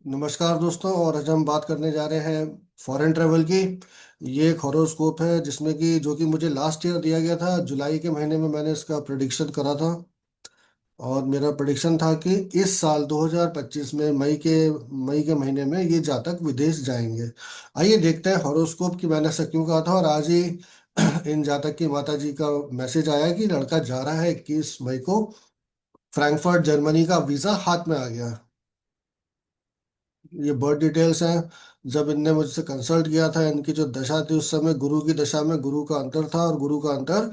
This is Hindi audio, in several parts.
नमस्कार दोस्तों। और आज हम बात करने जा रहे हैं फॉरेन ट्रेवल की। ये एक हॉरोस्कोप है जिसमें कि जो कि मुझे लास्ट ईयर दिया गया था, जुलाई के महीने में मैंने इसका प्रेडिक्शन करा था। और मेरा प्रेडिक्शन था कि इस साल 2025 में मई के महीने में ये जातक विदेश जाएंगे। आइए देखते हैं हॉरोस्कोप की मैंने ऐसा क्यों कहा था। और आज ही इन जातक की माता जी का मैसेज आया कि लड़का जा रहा है 21 मई को। फ्रैंकफर्ट जर्मनी का वीजा हाथ में आ गया। ये बर्थ डिटेल्स हैं। जब इनने मुझसे कंसल्ट किया था, इनकी जो दशा थी उस समय गुरु की दशा में गुरु का अंतर था, और गुरु का अंतर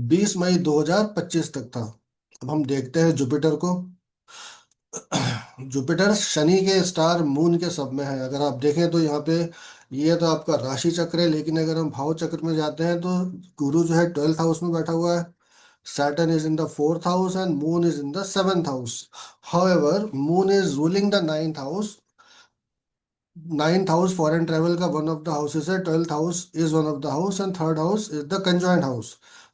20 मई 2025 तक था। अब हम देखते हैं जुपिटर को। जुपिटर शनि के स्टार मून के सब में है। अगर आप देखें तो यहाँ पे ये तो आपका राशि चक्र है, लेकिन अगर हम भाव चक्र में जाते हैं तो गुरु जो है 12th हाउस में बैठा हुआ है। Saturn is in the fourth house and moon is in the seventh house. However, moon is ruling the ninth house. Ninth house foreign travel का वन ऑफ द हाउसेस है। 12th house is one of the house and third house is the conjoint house.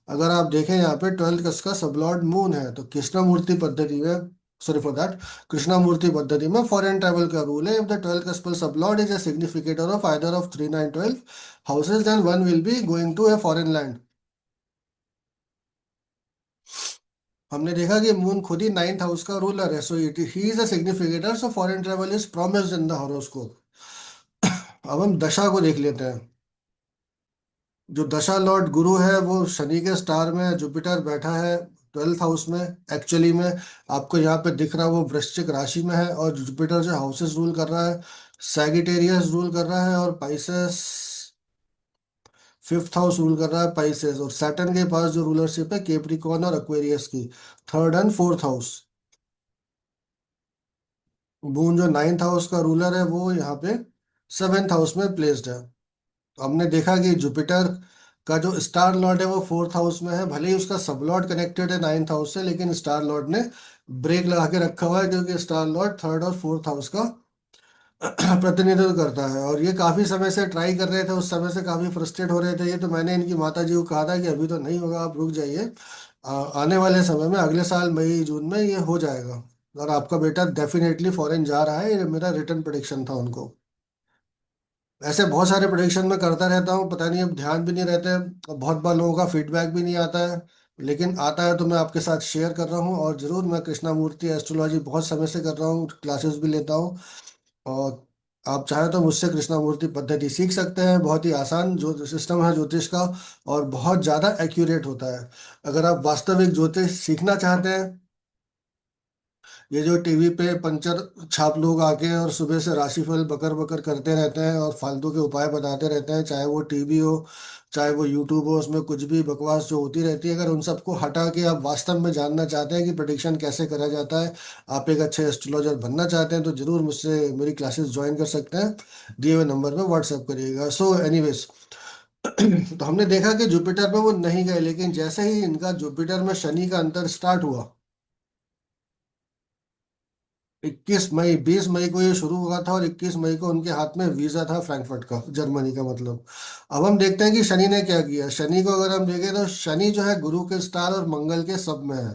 अगर आप देखें यहाँ पे 12th का सब लॉर्ड मून है, तो कृष्णमूर्ति पद्धति में, सॉरी फॉर दैट, कृष्णमूर्ति पद्धति में फॉरेन ट्रेवल का रूल है। इफ द 12th का sub lord is a significator of either of 3 9 12 houses, then one will be going to a foreign land. हमने देखा कि मून खुद ही नाइन्थ हाउस का रूलर है, so it he is a significator, so foreign travel is promised in the horoscope. अब हम दशा को देख लेते हैं। जो दशा लॉर्ड गुरु है वो शनि के स्टार में, जुपिटर बैठा है 12th हाउस में। एक्चुअली में आपको यहाँ पे दिख रहा है वो वृश्चिक राशि में है, और जुपिटर जो हाउसेस रूल कर रहा है, सैगिटेरियस रूल कर रहा है, और पाइसेस फिफ्थ हाउस रूल कर रहा है पाइसेस। और सैटर्न के पास जो रूलरशिप है केप्रिकॉर्न और एक्वेरियस की, third and fourth house. Moon जो नाइन्थ हाउस का रूलर है वो यहाँ पे सेवेंथ हाउस में प्लेस्ड है। हमने देखा कि जुपिटर का जो स्टार लॉर्ड है वो फोर्थ हाउस में है। भले ही उसका सब लॉर्ड कनेक्टेड है नाइन्थ हाउस से, लेकिन स्टार लॉर्ड ने ब्रेक लगा के रखा हुआ है, क्योंकि स्टार लॉर्ड थर्ड और फोर्थ हाउस का प्रतिनिधित्व करता है। और ये काफी समय से ट्राई कर रहे थे, उस समय से काफी फ्रस्ट्रेट हो रहे थे ये, तो मैंने इनकी माता जी को कहा था कि अभी तो नहीं होगा, आप रुक जाइए। आने वाले समय में, अगले साल मई जून में ये हो जाएगा। और आपका बेटा डेफिनेटली फॉरेन जा रहा है, ये मेरा रिटर्न प्रेडिक्शन था उनको। ऐसे बहुत सारे प्रोडिक्शन में करता रहता हूँ, पता नहीं अब ध्यान भी नहीं रहते, और बहुत बार लोगों का फीडबैक भी नहीं आता है। लेकिन आता है तो मैं आपके साथ शेयर कर रहा हूँ। और जरूर मैं कृष्णा मूर्ति एस्ट्रोलॉजी बहुत समय से कर रहा हूँ, क्लासेस भी लेता हूँ। और आप चाहे तो मुझसे कृष्णा मूर्ति पद्धति सीख सकते हैं। बहुत ही आसान जो सिस्टम है ज्योतिष का, और बहुत ज़्यादा एक्यूरेट होता है। अगर आप वास्तविक ज्योतिष सीखना चाहते हैं, ये जो टीवी पे पंचर छाप लोग आके और सुबह से राशिफल बकर बकर करते रहते हैं और फालतू के उपाय बताते रहते हैं, चाहे वो टीवी हो चाहे वो यूट्यूब हो, उसमें कुछ भी बकवास जो होती रहती है, अगर उन सबको हटा के आप वास्तव में जानना चाहते हैं कि प्रेडिक्शन कैसे करा जाता है, आप एक अच्छे एस्ट्रोलॉजर बनना चाहते हैं, तो जरूर मुझसे मेरी क्लासेस ज्वाइन कर सकते हैं। दिए हुए नंबर पे व्हाट्सएप करिएगा। सो एनीवेज, तो हमने देखा कि जुपिटर पे वो नहीं गए, लेकिन जैसे ही इनका जुपिटर में शनि का अंतर स्टार्ट हुआ, 21 मई, 20 मई को ये शुरू हुआ था, और 21 मई को उनके हाथ में वीजा था फ्रैंकफर्ट का, जर्मनी का मतलब। अब हम देखते हैं कि शनि ने क्या किया। शनि को अगर हम देखें तो शनि जो है गुरु के स्टार और मंगल के सब में है।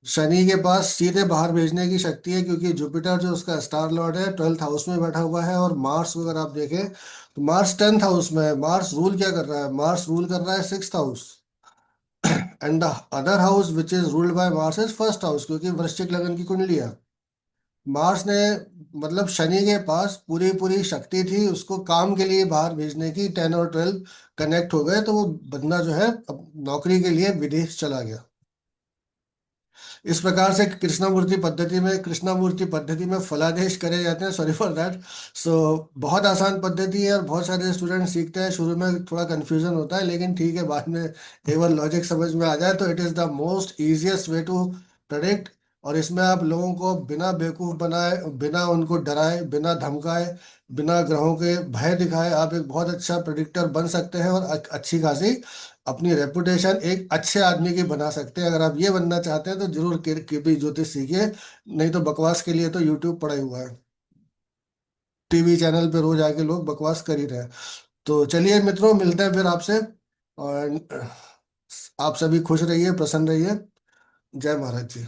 शनि के पास सीधे बाहर भेजने की शक्ति है, क्योंकि जुपिटर जो उसका स्टार लॉर्ड है 12th हाउस में बैठा हुआ है। और मार्स को अगर आप देखें तो मार्स 10th हाउस में है। मार्स रूल क्या कर रहा है? मार्स रूल कर रहा है sixth house, and the other house which is ruled by Mars is first house, क्योंकि वृश्चिक लगन की कुंडली है। मार्स ने, मतलब शनि के पास पूरी पूरी शक्ति थी उसको काम के लिए बाहर भेजने की। 10 और 12 कनेक्ट हो गए, तो वो बंदा जो है अब नौकरी के लिए विदेश चला गया। इस प्रकार से कृष्णा मूर्ति पद्धति में फलादेश करे जाते हैं, सॉरी फॉर दैट। सो बहुत आसान पद्धति है, और बहुत सारे स्टूडेंट सीखते हैं। शुरू में थोड़ा कंफ्यूजन होता है, लेकिन ठीक है, बाद में एक बार लॉजिक समझ में आ जाए तो it is the most easiest way to predict. और इसमें आप लोगों को बिना बेवकूफ़ बनाए, बिना उनको डराए, बिना धमकाए, बिना ग्रहों के भय दिखाए, आप एक बहुत अच्छा प्रेडिक्टर बन सकते हैं, और अच्छी खासी अपनी रेपुटेशन एक अच्छे आदमी की बना सकते हैं। अगर आप ये बनना चाहते हैं तो जरूर केपी ज्योतिष सीखिए। नहीं तो बकवास के लिए तो यूट्यूब पड़ा ही हुआ है। टीवी चैनल पे रोज आके लोग बकवास कर ही रहे हैं। तो चलिए मित्रों, मिलते हैं फिर आपसे। और आप सभी खुश रहिए, प्रसन्न रहिए। जय महाराज जी।